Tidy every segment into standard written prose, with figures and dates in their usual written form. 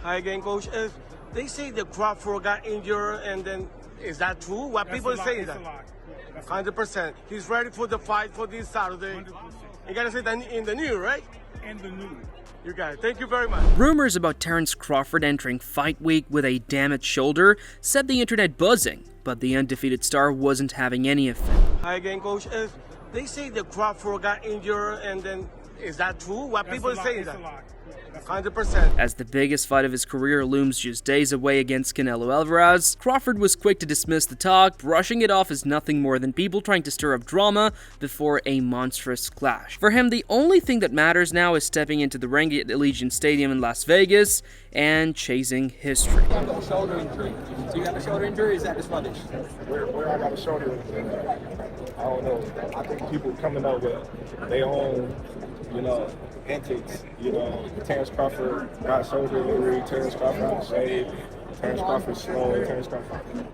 Hi again, Coach. They say the Crawford got injured, and then is that true? What That's people a say lie. that? That's a lie. 100%. He's ready for the fight for this Saturday. 100%. You gotta say that in the news, right? And the news. You got it. Thank you very much. Rumors about Terence Crawford entering fight week with a damaged shoulder set the internet buzzing, but the undefeated star wasn't having any of it. Hi again, Coach. They say the Crawford got injured, and then is that true? What That's people a lie. say It's that? a lie. 100%. As the biggest fight of his career looms just days away against Canelo Alvarez, Crawford was quick to dismiss the talk, brushing it off as nothing more than people trying to stir up drama before a monstrous clash. For him, the only thing that matters now is stepping into the ring at Allegiant Stadium in Las Vegas and chasing history. I got a shoulder injury. So you got a shoulder injury? Is that this footage? Where I got a shoulder injury, I don't know. I think people coming up with their own, antics. Terence Crawford got shoulder injury. Terence Crawford on the shave. Terence Crawford slow. Terence Crawford.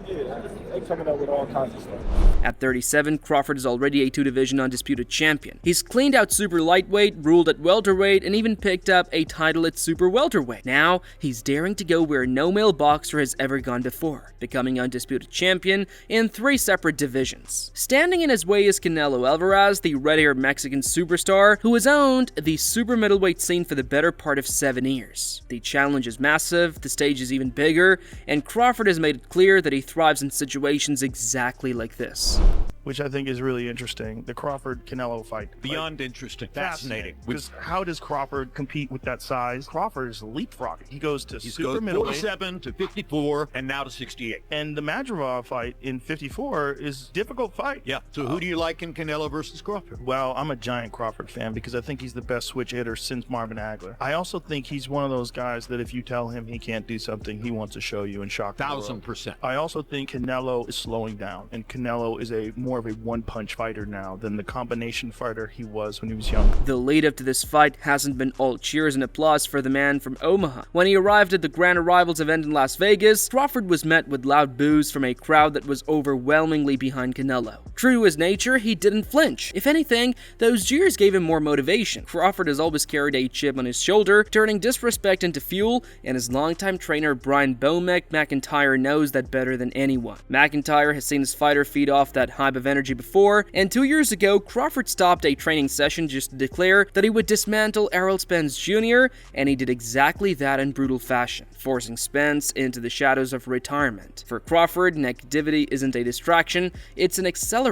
Yeah, they coming up with all kinds of stuff. At 37, Crawford is already a two-division undisputed champion. He's cleaned out super lightweight, ruled at welterweight, and even picked up a title at super welterweight. Now, he's daring to go where no male boxer has ever gone before, becoming undisputed champion in 3 separate divisions. Standing in his way is Canelo Alvarez, the red-haired Mexican superstar who has owned the super middleweight scene for the better part of 7 years. The challenge is massive, the stage is even bigger, and Crawford has made it clear that he thrives in situations exactly like this. Which I think is really interesting. The Crawford-Canelo fight. Beyond interesting. Fascinating. Because how does Crawford compete with that size? Crawford is leapfrogging. He goes to super middleweight. 47 to 54 and now to 68. And the Madrigal fight in 54 is a difficult fight. Yeah. So who do you like in Canelo versus Crawford? Well, I'm a giant Crawford fan because I think he's the best switch hitter since Marvin Hagler. I also think he's one of those guys that if you tell him he can't do something, he wants to show you and shock the world. 1000%. I also think Canelo is slowing down, and Canelo is more of a one-punch fighter now than the combination fighter he was when he was young. The lead-up to this fight hasn't been all cheers and applause for the man from Omaha. When he arrived at the Grand Arrivals event in Las Vegas, Crawford was met with loud boos from a crowd that was overwhelmingly behind Canelo. True to his nature, he didn't flinch. If anything, those jeers gave him more motivation. Crawford has always carried a chip on his shoulder, turning disrespect into fuel, and his longtime trainer Brian McIntyre knows that better than anyone. McIntyre has seen his fighter feed off that hype of energy before, and 2 years ago, Crawford stopped a training session just to declare that he would dismantle Errol Spence Jr., and he did exactly that in brutal fashion, forcing Spence into the shadows of retirement. For Crawford, negativity isn't a distraction, it's an accelerant.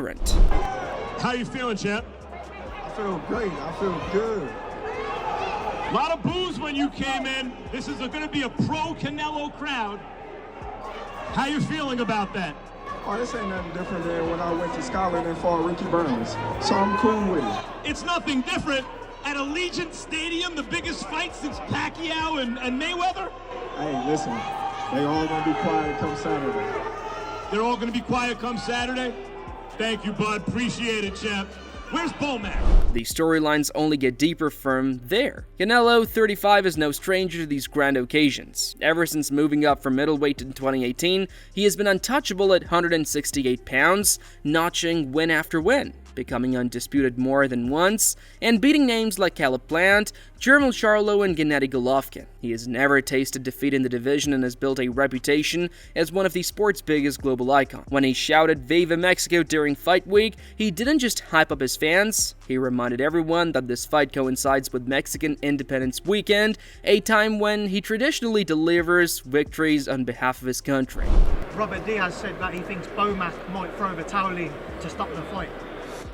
How you feeling, champ? I feel great. I feel good. A lot of boos when you came in. This is going to be a pro-Canelo crowd. How you feeling about that? Oh, this ain't nothing different than when I went to Scotland and fought Ricky Burns. So I'm cool with it. It's nothing different at Allegiant Stadium, the biggest fight since Pacquiao and Mayweather. Hey, listen, they all gonna be quiet come Saturday. They're all going to be quiet come Saturday? Thank you, bud. Appreciate it, champ. Where's Bomac? The storylines only get deeper from there. Canelo, 35, is no stranger to these grand occasions. Ever since moving up from middleweight in 2018, he has been untouchable at 168 pounds, notching win after win, becoming undisputed more than once, and beating names like Caleb Plant, Jermall Charlo, and Gennady Golovkin. He has never tasted defeat in the division and has built a reputation as one of the sport's biggest global icons. When he shouted Viva Mexico during fight week, he didn't just hype up his fans, he reminded everyone that this fight coincides with Mexican Independence Weekend, a time when he traditionally delivers victories on behalf of his country. Robert Diaz said that he thinks Bomac might throw the towel in to stop the fight.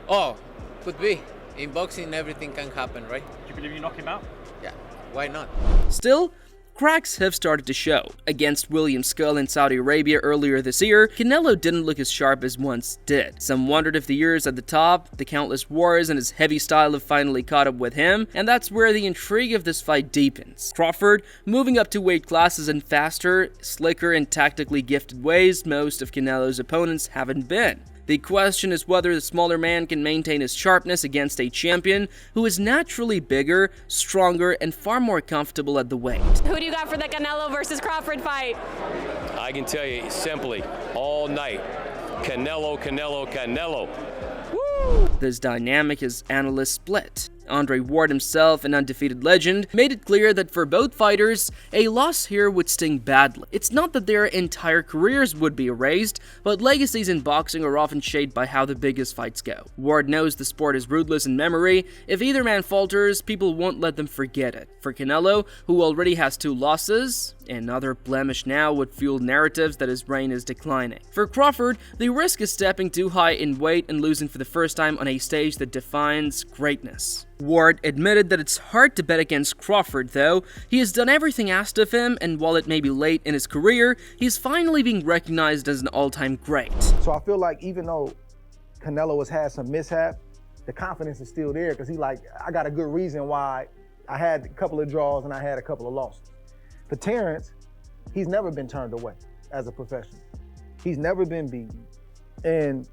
Oh, could be. In boxing, everything can happen, right? Do you believe you knock him out? Yeah, why not? Still, cracks have started to show. Against William Skull in Saudi Arabia earlier this year, Canelo didn't look as sharp as once did. Some wondered if the years at the top, the countless wars, and his heavy style have finally caught up with him, and that's where the intrigue of this fight deepens. Crawford moving up to weight classes in faster, slicker, and tactically gifted ways most of Canelo's opponents haven't been. The question is whether the smaller man can maintain his sharpness against a champion who is naturally bigger, stronger, and far more comfortable at the weight. Who do you got for the Canelo versus Crawford fight? I can tell you simply, all night, Canelo, Canelo, Canelo. This dynamic is analysts split. Andre Ward himself, an undefeated legend, made it clear that for both fighters, a loss here would sting badly. It's not that their entire careers would be erased, but legacies in boxing are often shaped by how the biggest fights go. Ward knows the sport is ruthless in memory. If either man falters, people won't let them forget it. For Canelo, who already has 2 losses, another blemish now would fuel narratives that his reign is declining. For Crawford, the risk is stepping too high in weight and losing for the first time on a stage that defines greatness. Ward admitted that it's hard to bet against Crawford, though. He has done everything asked of him, and while it may be late in his career, he's finally being recognized as an all-time great. So I feel like even though Canelo has had some mishap, the confidence is still there because I got a good reason why I had a couple of draws and I had a couple of losses. For Terence, he's never been turned away as a professional. He's never been beaten. And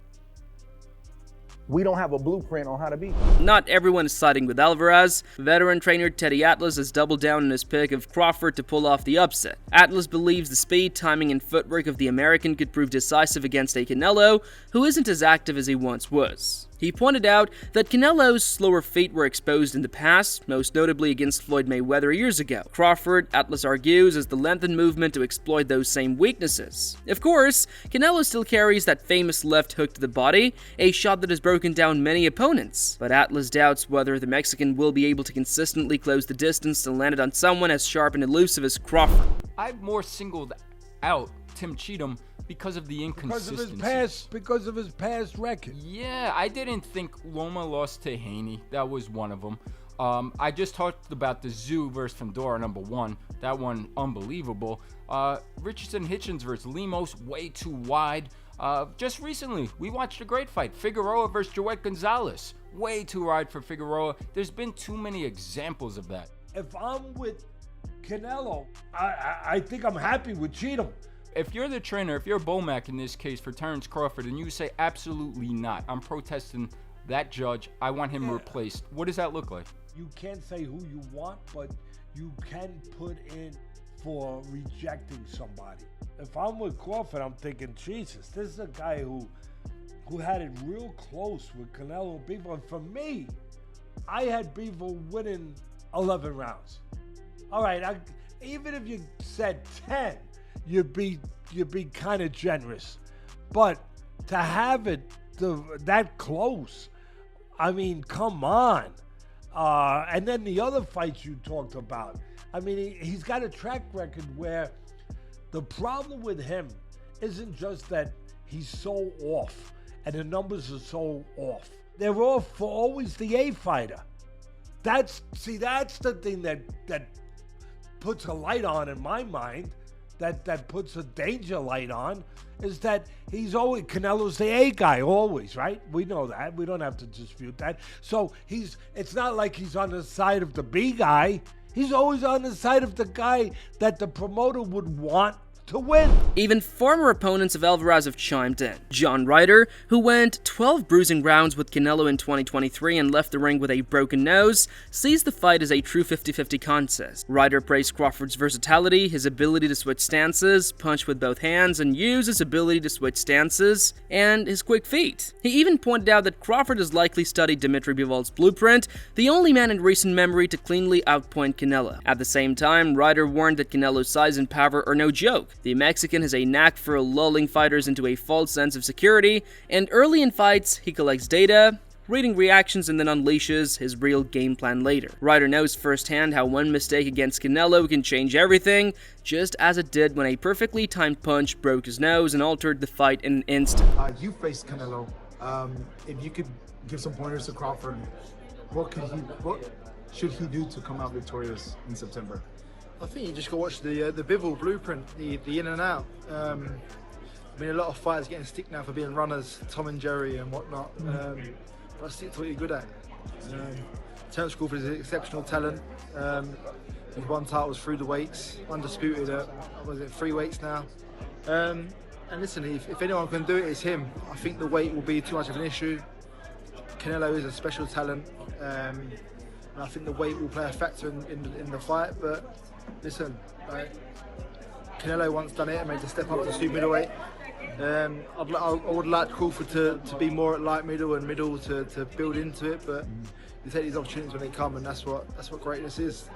we don't have a blueprint on how to beat him. Not everyone is siding with Alvarez. Veteran trainer Teddy Atlas has doubled down on his pick of Crawford to pull off the upset. Atlas believes the speed, timing, and footwork of the American could prove decisive against a Canelo who isn't as active as he once was. He pointed out that Canelo's slower feet were exposed in the past, most notably against Floyd Mayweather years ago. Crawford, Atlas argues, has the length and movement to exploit those same weaknesses. Of course, Canelo still carries that famous left hook to the body, a shot that has broken down many opponents. But Atlas doubts whether the Mexican will be able to consistently close the distance to land it on someone as sharp and elusive as Crawford. I've more singled out Tim Cheatham because of the inconsistency. Because of his past record. Yeah, I didn't think Loma lost to Haney. That was one of them. I just talked about the Zoo versus Fandora #1. That one, unbelievable. Richardson Hitchens versus Lemos, way too wide. Just recently, we watched a great fight. Figueroa versus Joet Gonzalez. Way too wide for Figueroa. There's been too many examples of that. If I'm with Canelo, I think I'm happy with Cheatham. If you're the trainer, if you're Bomac in this case for Terence Crawford, and you say absolutely not, I'm protesting that judge, I want him replaced, what does that look like? You can't say who you want, but you can put in for rejecting somebody. If I'm with Crawford, I'm thinking, Jesus, this is a guy who had it real close with Canelo Bivol. And for me, I had Bivol winning 11 rounds. All right, even if you said 10, you'd be kind of generous, but to have it that close, I mean, come on. And then the other fights you talked about, I mean, he's got a track record where the problem with him isn't just that he's so off and the numbers are so off. They're off for always the A fighter. That's the thing that puts a light on in my mind. That puts a danger light on, is that he's always, Canelo's the A guy always, right? We know that. We don't have to dispute that. So it's not like he's on the side of the B guy. He's always on the side of the guy that the promoter would want to win. Even former opponents of Alvarez have chimed in. John Ryder, who went 12 bruising rounds with Canelo in 2023 and left the ring with a broken nose, sees the fight as a true 50-50 contest. Ryder praised Crawford's versatility, his ability to switch stances, punch with both hands, and use his ability to switch stances, and his quick feet. He even pointed out that Crawford has likely studied Dimitri Bivol's blueprint, the only man in recent memory to cleanly outpoint Canelo. At the same time, Ryder warned that Canelo's size and power are no joke. The Mexican has a knack for lulling fighters into a false sense of security, and early in fights, he collects data, reading reactions, and then unleashes his real game plan later. Ryder knows firsthand how one mistake against Canelo can change everything, just as it did when a perfectly timed punch broke his nose and altered the fight in an instant. You faced Canelo. If you could give some pointers to Crawford, what should he do to come out victorious in September? I think you just got to watch the Bivol blueprint, the in and out. I mean, a lot of fighters getting stick now for being runners, Tom and Jerry and whatnot. But stick to what you're good at. Terence Crawford is an exceptional talent. He's won titles through the weights, undisputed at, was it 3 weights now? And listen, if anyone can do it, it's him. I think the weight will be too much of an issue. Canelo is a special talent. And I think the weight will play a factor in the fight, but listen, Canelo once done it and made the step up to super middleweight. I would like Crawford to be more at light middle and middle to build into it, but you take these opportunities when they come, and that's what greatness is.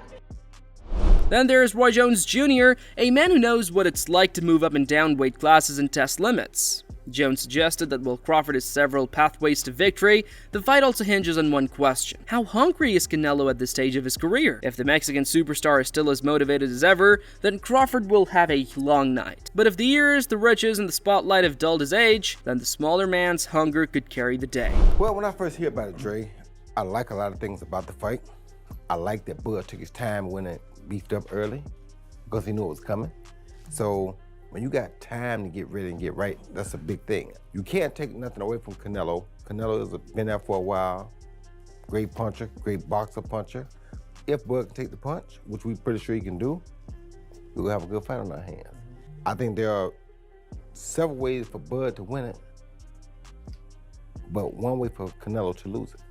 Then there's Roy Jones Jr., a man who knows what it's like to move up and down weight classes and test limits. Jones suggested that while Crawford has several pathways to victory, the fight also hinges on one question. How hungry is Canelo at this stage of his career? If the Mexican superstar is still as motivated as ever, then Crawford will have a long night. But if the years, the riches, and the spotlight have dulled his age, then the smaller man's hunger could carry the day. Well, when I first hear about it, Dre, I like a lot of things about the fight. I like that Bud took his time when it beefed up early because he knew it was coming. So when you got time to get ready and get right, that's a big thing. You can't take nothing away from Canelo. Canelo has been there for a while. Great puncher, great boxer puncher. If Bud can take the punch, which we're pretty sure he can do, we'll have a good fight on our hands. I think there are several ways for Bud to win it, but one way for Canelo to lose it.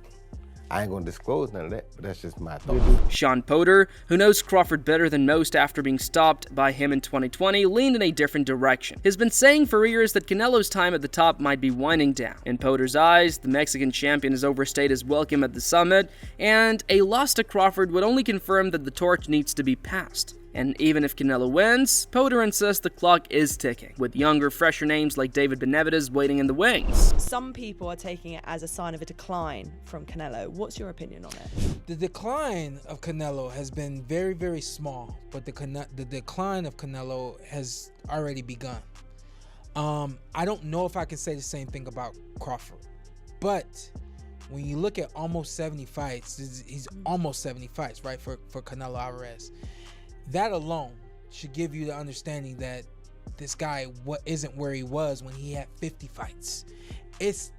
I ain't gonna disclose none of that, but that's just my thought. Sean Potter, who knows Crawford better than most after being stopped by him in 2020, leaned in a different direction. He's been saying for years that Canelo's time at the top might be winding down. In Potter's eyes, the Mexican champion has overstayed his welcome at the summit, and a loss to Crawford would only confirm that the torch needs to be passed. And even if Canelo wins, Potter insists the clock is ticking, with younger, fresher names like David Benavidez waiting in the wings. Some people are taking it as a sign of a decline from Canelo. What's your opinion on it? The decline of Canelo has been very, very small, but the decline of Canelo has already begun. I don't know if I can say the same thing about Crawford, but when you look at almost 70 fights, he's almost 70 fights, right, for Canelo Alvarez. That alone should give you the understanding that this guy isn't where he was when he had 50 fights. It's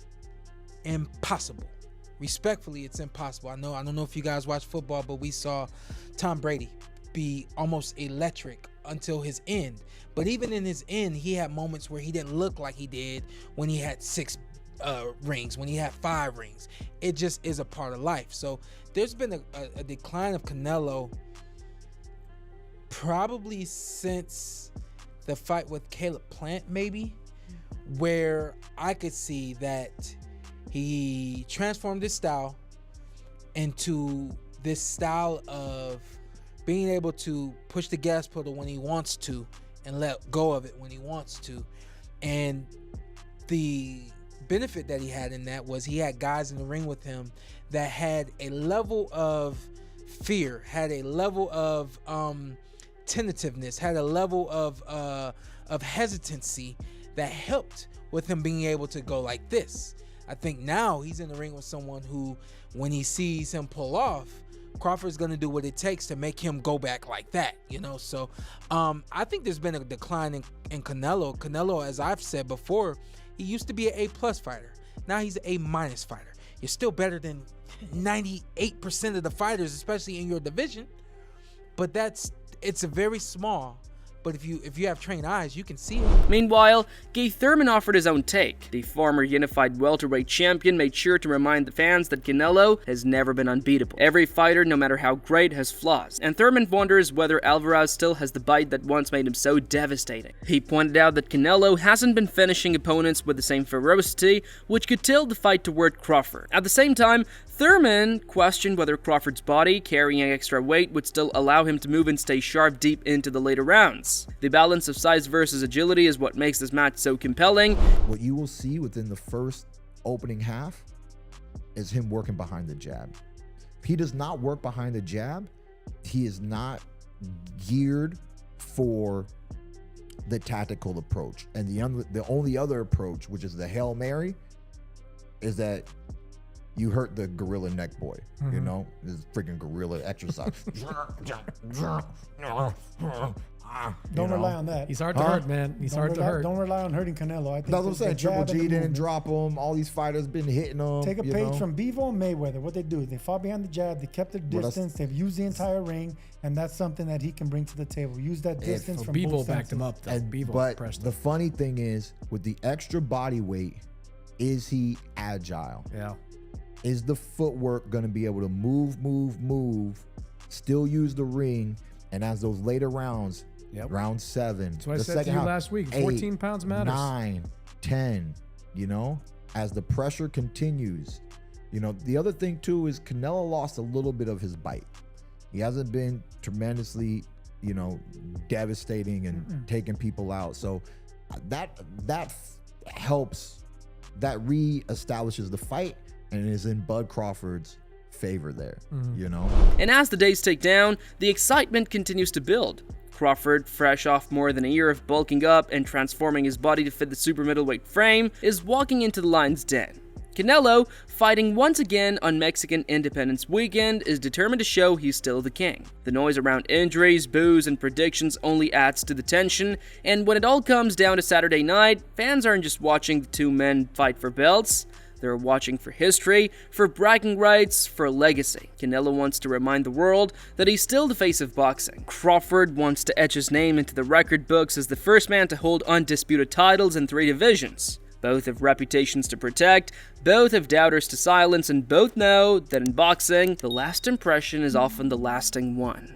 impossible. Respectfully, it's impossible. I don't know if you guys watch football, but we saw Tom Brady be almost electric until his end. But even in his end, he had moments where he didn't look like he did when he had 6 rings, when he had 5 rings. It just is a part of life. So there's been a decline of Canelo probably since the fight with Caleb Plant, maybe, where I could see that he transformed his style into this style of being able to push the gas pedal when he wants to and let go of it when he wants to. And the benefit that he had in that was he had guys in the ring with him that had a level of fear, had a level of tentativeness, had a level of hesitancy that helped with him being able to go like this. I think now he's in the ring with someone who, when he sees him pull off, Crawford's going to do what it takes to make him go back like that, you know? So I think there's been a decline in Canelo. Canelo, as I've said before, he used to be an A+ fighter. Now he's an A- fighter. You're still better than 98% of the fighters, especially in your division, but it's a very small. But if you have trained eyes, you can see it. Meanwhile, Guy Thurman offered his own take. The former unified welterweight champion made sure to remind the fans that Canelo has never been unbeatable. Every fighter, no matter how great, has flaws, and Thurman wonders whether Alvarez still has the bite that once made him so devastating. He pointed out that Canelo hasn't been finishing opponents with the same ferocity, which could tilt the fight toward Crawford. At the same time, Thurman questioned whether Crawford's body, carrying extra weight, would still allow him to move and stay sharp deep into the later rounds. The balance of size versus agility is what makes this match so compelling. What you will see within the first opening half is him working behind the jab. If he does not work behind the jab, he is not geared for the tactical approach. And the only other approach, which is the Hail Mary, is that you hurt the gorilla neck boy, you know? This freaking gorilla exercise. Don't rely on that. He's hard to hurt, man. He's hard to hurt. Don't rely on hurting Canelo. I think that's what I'm saying. Triple G didn't drop him. All these fighters been hitting him. Take a page from Bivol and Mayweather. What they do, they fought behind the jab. They kept their distance. They've used the entire ring, and that's something that he can bring to the table. Use that distance from both Bivol backed him up. But the funny thing is, with the extra body weight, is he agile? Yeah. Is the footwork going to be able to move, still use the ring, and as those later rounds, round 7, that's what I said to you last week, 14 pounds matters. 9, 10, you know, as the pressure continues, You know, the other thing too is Canelo lost a little bit of his bite. He hasn't been tremendously, you know, devastating and taking people out. So that helps, that re-establishes the fight and is in Bud Crawford's favor there, you know? And as the days tick down, the excitement continues to build. Crawford, fresh off more than a year of bulking up and transforming his body to fit the super middleweight frame, is walking into the lion's den. Canelo, fighting once again on Mexican Independence Weekend, is determined to show he's still the king. The noise around injuries, boos, and predictions only adds to the tension, and when it all comes down to Saturday night, fans aren't just watching the two men fight for belts. They're watching for history, for bragging rights, for legacy. Canelo wants to remind the world that he's still the face of boxing. Crawford wants to etch his name into the record books as the first man to hold undisputed titles in 3 divisions. Both have reputations to protect, both have doubters to silence, and both know that in boxing, the last impression is often the lasting one.